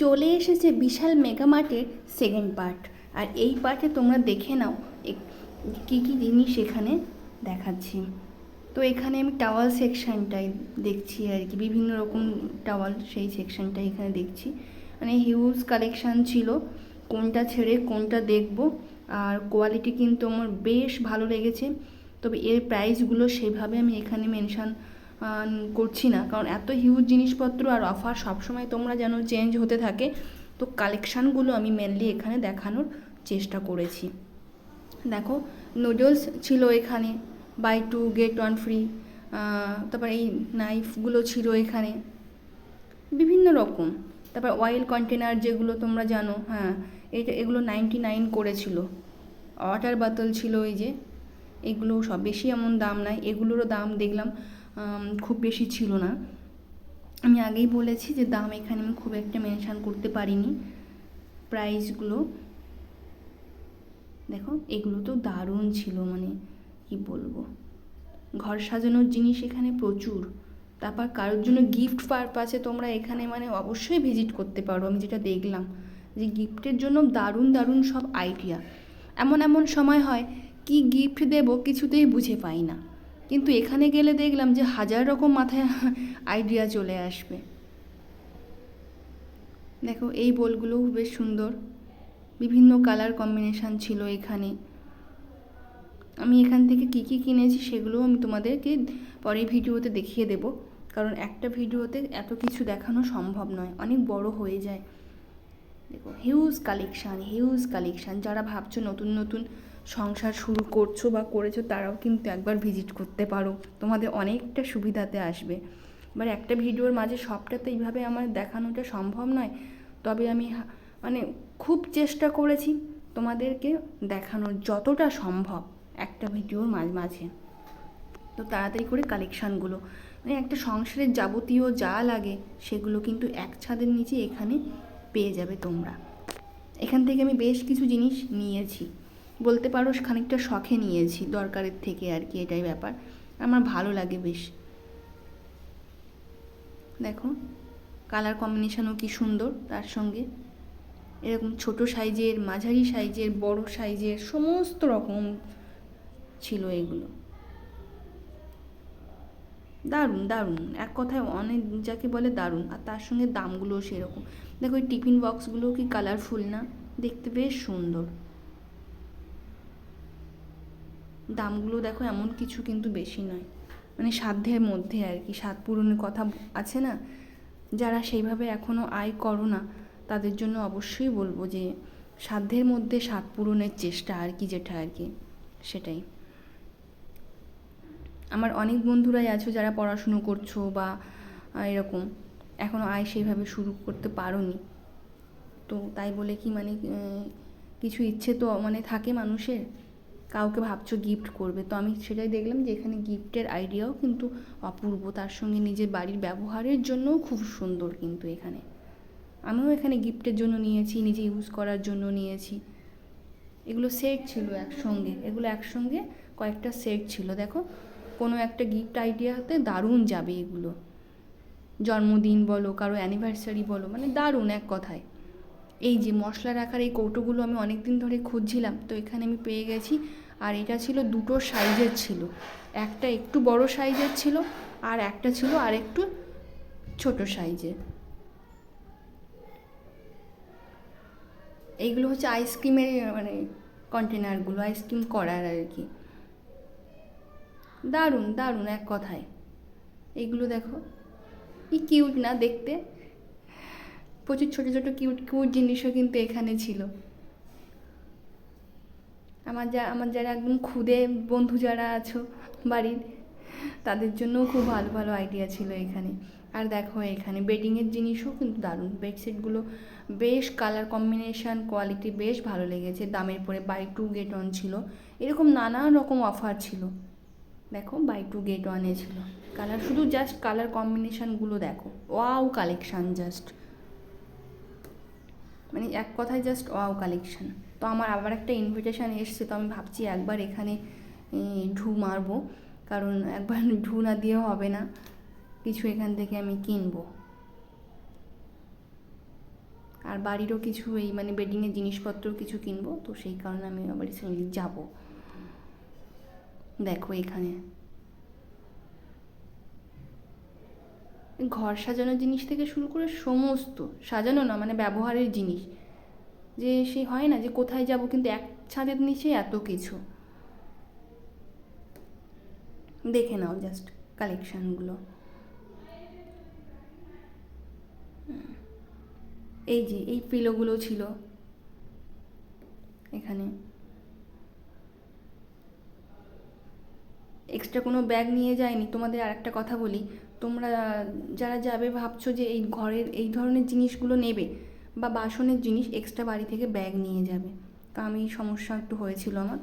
চলে এসেছে বিশাল mega মার্টের second part. আর এই পার্টে তোমরা দেখে নাও কী কী জিনিস এখানে দেখাচ্ছি। তো এখানে আমি টাওয়াল সেকশানটাই দেখছি আর কি, বিভিন্ন রকম টাওয়াল, সেই সেকশানটাই এখানে দেখছি। মানে হিউজ কালেকশান ছিল, কোনটা ছেড়ে কোনটা দেখব। আর কোয়ালিটি কিন্তু আমার বেশ ভালো লেগেছে। তবে এর প্রাইসগুলো সেভাবে আমি এখানে মেনশান করছি না, কারণ এত হিউজ জিনিসপত্র আর অফার সবসময় তোমরা যেন চেঞ্জ হতে থাকে। তো কালেকশানগুলো আমি মেনলি এখানে দেখানোর চেষ্টা করেছি। দেখো, নুডলস ছিল এখানে, বাই 2 get 1 ফ্রি। তারপর এই নাইফগুলো ছিল এখানে বিভিন্ন রকম। তারপর অয়েল কন্টেনার যেগুলো তোমরা জানো, হ্যাঁ এগুলো 99 করেছিল। ওয়াটার বোতল ছিল, এই যে এগুলো সব বেশি এমন দাম নাই, এগুলোরও দাম দেখলাম খুব বেশি ছিল না। আমি আগেই বলেছি যে দাম এখানে আমি খুব একটা মেনশান করতে পারিনি। প্রাইসগুলো দেখো, এগুলো তো দারুণ ছিল, মানে কি বলবো। ঘর সাজানোর জিনিস এখানে প্রচুর। তারপর কারোর জন্য গিফট পারপাসে তোমরা এখানে মানে অবশ্যই ভিজিট করতে পারো। আমি যেটা দেখলাম যে গিফটের জন্য দারুণ দারুণ সব আইডিয়া। এমন এমন সময় হয় কি গিফট দেব কিছুতেই বুঝে পাই না, কিন্তু এখানে গেলে দেখলাম যে 1000 রকম মাথায় আইডিয়া চলে আসবে। দেখো, এই বোলগুলোও বেশ সুন্দর, বিভিন্ন কালার কম্বিনেশান ছিল এখানে। আমি এখান থেকে কী কী কিনেছি সেগুলোও আমি তোমাদেরকে পরের ভিডিওতে দেখিয়ে দেব, কারণ একটা ভিডিওতে এত কিছু দেখানো সম্ভব নয়, অনেক বড় হয়ে যায়। দেখো, হিউজ কালেকশান। যারা ভাবছো নতুন নতুন সংসার শুরু করছো বা করেছো, তারাও কিন্তু একবার ভিজিট করতে পারো, তোমাদের অনেকটা সুবিধাতে আসবে। এবার একটা ভিডিওর মাঝে সবটা তো এইভাবে আমার দেখানোটা সম্ভব নয়, তবে আমি মানে খুব চেষ্টা করেছি তোমাদেরকে দেখানোর যতটা সম্ভব একটা ভিডিওর মাঝে। তো তাড়াতাড়ি করে কালেকশানগুলো, মানে একটা সংসারের যাবতীয় যা লাগে সেগুলো কিন্তু এক ছাদের নিচে এখানে পেয়ে যাবে তোমরা। এখান থেকে আমি বেশ কিছু জিনিস নিয়েছি, বলতে পারো খানিকটা শখে নিয়েছি, দরকারের থেকে আর কি, এটাই ব্যাপার। আমার ভালো লাগে বেশ। দেখো, কালার কম্বিনেশনও কি সুন্দর, তার সঙ্গে এরকম ছোট সাইজের, মাঝারি সাইজের, বড় সাইজের সমস্ত রকম ছিল এগুলো। দারুণ দারুণ, এক কথায় অনেক যাকে বলে দারুণ। আর তার সঙ্গে দামগুলোও সেরকম। দেখো, এই টিফিন বক্সগুলো কি কালারফুল না, দেখতে বেশ সুন্দর। দামগুলো দেখো, এমন কিছু কিন্তু বেশি নয়, মানে সাধ্যের মধ্যে আর কি। স্বাদ পূরণের কথা আছে না, যারা সেইভাবে এখনও আয় করো না তাদের জন্য অবশ্যই বলবো যে সাধ্যের মধ্যে স্বাদ পূরণের চেষ্টা আর কি, যেটা আর কি সেটাই। আমার অনেক বন্ধুরাই আছো যারা পড়াশুনো করছো বা এরকম এখনও আয় সেইভাবে শুরু করতে পারোনি, তো তাই বলে কি মানে কিছু ইচ্ছে তো মানে থাকে মানুষের, কাউকে ভাবছো গিফট করবে, তো আমি সেটাই দেখলাম যে এখানে গিফটের আইডিয়াও কিন্তু অপূর্ব, তার সঙ্গে নিজের বাড়ির ব্যবহারের জন্যও খুব সুন্দর। কিন্তু এখানে আমিও এখানে গিফটের জন্য নিয়েছি, নিজে ইউজ করার জন্য নিয়েছি। এগুলো সেট ছিল একসঙ্গে, এগুলো একসঙ্গে কয়েকটা সেট ছিল। দেখো, কোনো একটা গিফট আইডিয়াতে দারুণ যাবে এগুলো, জন্মদিন বলো, কারো অ্যানিভার্সারি বলো, মানে দারুণ এক কথায়। এই যে মশলা রাখার এই কৌটোগুলো আমি অনেক দিন ধরে খুঁজছিলাম, তো এখানে আমি পেয়ে গেছি। আর এটা ছিল দুটো সাইজের ছিল, একটা একটু বড় সাইজের ছিল আর একটা ছিল আর একটু ছোট সাইজের। এইগুলো হচ্ছে আইসক্রিমের মানে কন্টেনারগুলো, আইসক্রিম করার আর কি। দারুণ দারুণ এক কথায়। এইগুলো দেখো, কি কিউট না দেখতে। প্রচুর ছোটো ছোটো কিউট কিউট জিনিসও কিন্তু এখানে ছিল। আমার যারা একদম খুদে বন্ধু যারা আছো বাড়ির, তাদের জন্যও খুব ভালো ভালো আইডিয়া ছিল এখানে। আর দেখো, এখানে বেডিংয়ের জিনিসও কিন্তু দারুণ, বেডশিটগুলো বেশ কালার কম্বিনেশান, কোয়ালিটি বেশ ভালো লেগেছে। দামের পরে বাই 2 get 1 ছিল, এরকম নানান রকম অফার ছিল। দেখো, বাই 2 get 1 ছিল। কালার, শুধু জাস্ট কালার কম্বিনেশানগুলো দেখো, ওয়াও কালেকশান, জাস্ট মানে এক কথায় জাস্ট ওয়াও কালেকশান। তো আমার আবার একটা ইনভিটেশান এসছে, তো আমি ভাবছি একবার এখানে ঢু মারবো, কারণ একবার ঢু না দিয়েও হবে না, কিছু এখান থেকে আমি কিনবো। আর বাড়িরও কিছু এই মানে বেডিংয়ের জিনিসপত্র কিছু কিনবো, তো সেই কারণে আমি আবার রিসেন্টলি যাবো। দেখো এখানে ঘর সাজানোর জিনিস থেকে শুরু করে সমস্ত, সাজানো না মানে ব্যবহারের জিনিস, যে সে হয় না যে কোথায় যাব কিন্তু এক ছাদের নিচে এত কিছু। দেখে নাও জাস্ট কালেকশানগুলো। এই যে এই পিলোগুলো ছিল এখানে। এক্সট্রা কোনো ব্যাগ নিয়ে যায়নি। তোমাদের আর একটা কথা বলি, তোমরা যারা যাবে ভাবছো যে এই ঘরের এই ধরনের জিনিসগুলো নেবে বা বাসনের জিনিস, এক্সট্রা বাড়ি থেকে ব্যাগ নিয়ে যাবে। তো আমি সমস্যা একটু হয়েছিল আমার।